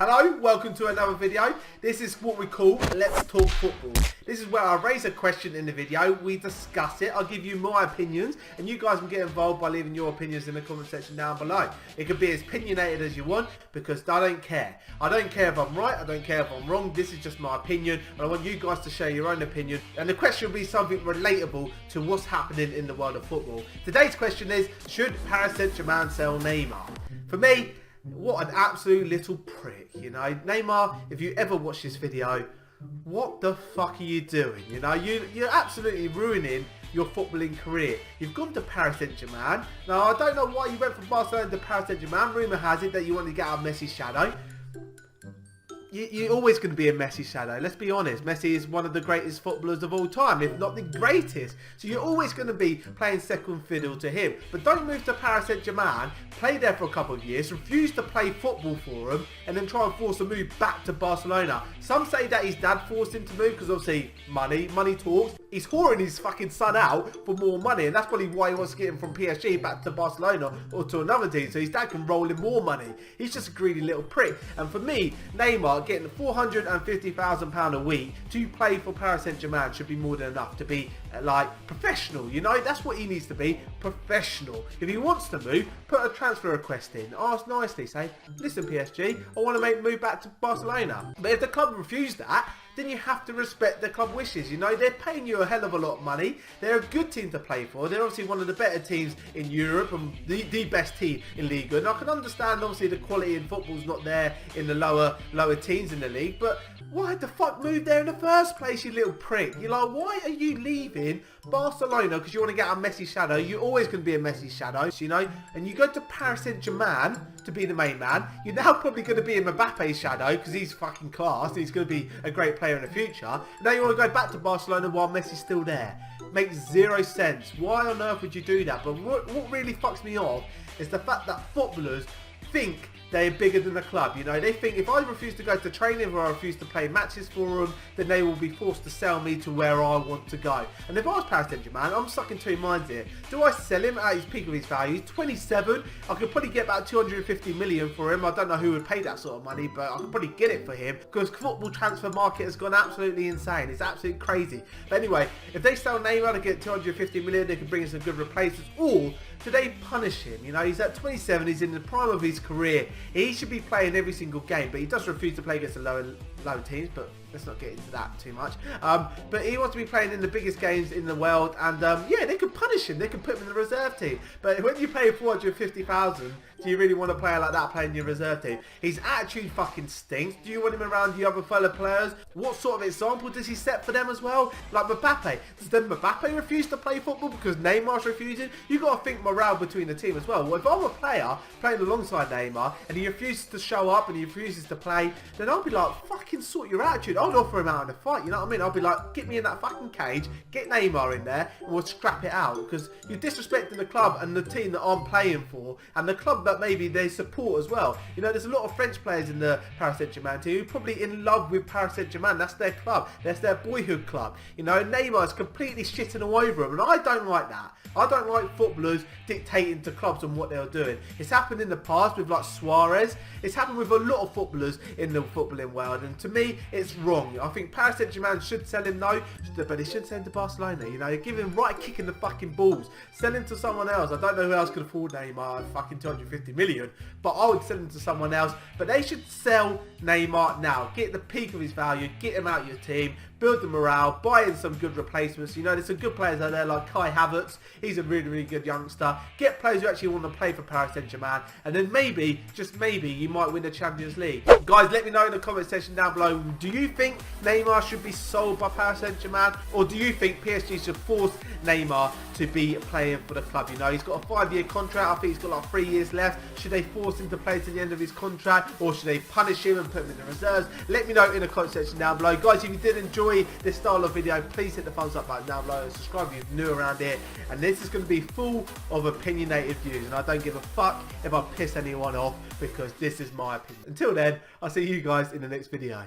Hello, welcome to another video. This is what we call Let's Talk Football. This is where I raise a question in the video, we discuss it, I'll give you my opinions, and you guys can get involved by leaving your opinions in the comment section down below. It can be as opinionated as you want, because I don't care. I don't care if I'm right, I don't care if I'm wrong, this is just my opinion, and I want you guys to share your own opinion, and the question will be something relatable to what's happening in the world of football. Today's question is, should Paris Saint-Germain sell Neymar? For me, what an absolute little prick, you know. Neymar, if you ever watch this video, what the fuck are you doing? You know, you're absolutely ruining your footballing career. You've gone to Paris Saint-Germain. Now, I don't know why you went from Barcelona to Paris Saint-Germain. Rumour has it that you wanted to get out of Messi's shadow. You're always going to be a Messi shadow. Let's be honest. Messi is one of the greatest footballers of all time, if not the greatest. So you're always going to be playing second fiddle to him. But don't move to Paris Saint-Germain, play there for a couple of years, refuse to play football for him, and then try and force a move back to Barcelona. Some say that his dad forced him to move because obviously money talks. He's whoring his fucking son out for more money, and that's probably why he wants to get him from PSG back to Barcelona or to another team, so his dad can roll in more money. He's just a greedy little prick. And for me, Neymar getting £450,000 a week to play for Paris Saint-Germain should be more than enough to be like professional, you know. That's what he needs to be, professional. If he wants to move, put a transfer request in, ask nicely, say, listen PSG, I want to move back to Barcelona. But if the club refuse that, then you have to respect the club wishes. You know, they're paying you a hell of a lot of money. They're a good team to play for. They're obviously one of the better teams in Europe and the best team in Liga. And I can understand, obviously, the quality in football's not there in the lower teams in the league. But why the fuck move there in the first place, you little prick? You're like, why are you leaving Barcelona because you want to get out of Messi's shadow? You're always going to be a Messi shadow, you know. And you go to Paris Saint-Germain to be the main man. You're now probably going to be in Mbappe's shadow because he's fucking class. He's going to be a great player in the future. Now you want to go back to Barcelona while Messi's still there. Makes zero sense. Why on earth would you do that? But what really fucks me off is the fact that footballers think they're bigger than the club. You know, they think if I refuse to go to training or I refuse to play matches for them, then they will be forced to sell me to where I want to go. And if I was Paris Saint-Germain, I'm stuck in two minds here. Do I sell him at his peak of his value? He's 27. I could probably get about 250 million for him. I don't know who would pay that sort of money, but I could probably get it for him because football transfer market has gone absolutely insane. It's absolutely crazy. But anyway, if they sell Neymar to get 250 million, they can bring in some good replacements. Or do they punish him? You know, he's at 27. He's in the prime of his career. He should be playing every single game, but he does refuse to play against the lower teams, but let's not get into that too much. But he wants to be playing in the biggest games in the world, and yeah, they could punish him. They could put him in the reserve team. But when you pay 450,000, do you really want a player like that playing your reserve team? His attitude fucking stinks. Do you want him around the other fellow players? What sort of example does he set for them as well? Like Mbappe. Does then Mbappe refuse to play football because Neymar's refusing? You got to think morale between the team as well. Well, if I'm a player playing alongside Neymar and he refuses to show up and he refuses to play, then I'll be like, fucking sort your attitude. I'll offer him out in a fight, you know what I mean? I'll be like, get me in that fucking cage, get Neymar in there, and we'll scrap it out. Because you're disrespecting the club and the team that I'm playing for, and the club that maybe they support as well. You know, there's a lot of French players in the Paris Saint-Germain team who are probably in love with Paris Saint-Germain. That's their club. That's their boyhood club. You know, Neymar is completely shitting all over them, and I don't like that. I don't like footballers dictating to clubs on what they're doing. It's happened in the past with like Suarez. It's happened with a lot of footballers in the footballing world, and to me, it's wrong. I think Paris Saint-Germain should sell him, no, but they should send him to Barcelona. You know, give him right kick in the fucking balls. Sell him to someone else. I don't know who else could afford Neymar at fucking 250 million, but I would sell him to someone else. But they should sell Neymar now. Get the peak of his value. Get him out of your team. Build the morale, buy in some good replacements. You know, there's some good players out there like Kai Havertz. He's a really, really good youngster. Get players who actually want to play for Paris Saint-Germain, and then maybe, just maybe, you might win the Champions League. Guys, let me know in the comment section down below. Do you think Neymar should be sold by Paris Saint-Germain, or do you think PSG should force Neymar to be playing for the club? You know, he's got a 5-year contract. I think he's got like 3 years left. Should they force him to play to the end of his contract, or should they punish him and put him in the reserves? Let me know in the comment section down below. Guys, if you did enjoy this style of video, please hit the thumbs up button down below and subscribe if you're new around here. And this is going to be full of opinionated views, and I don't give a fuck if I piss anyone off because this is my opinion. Until then, I'll see you guys in the next video.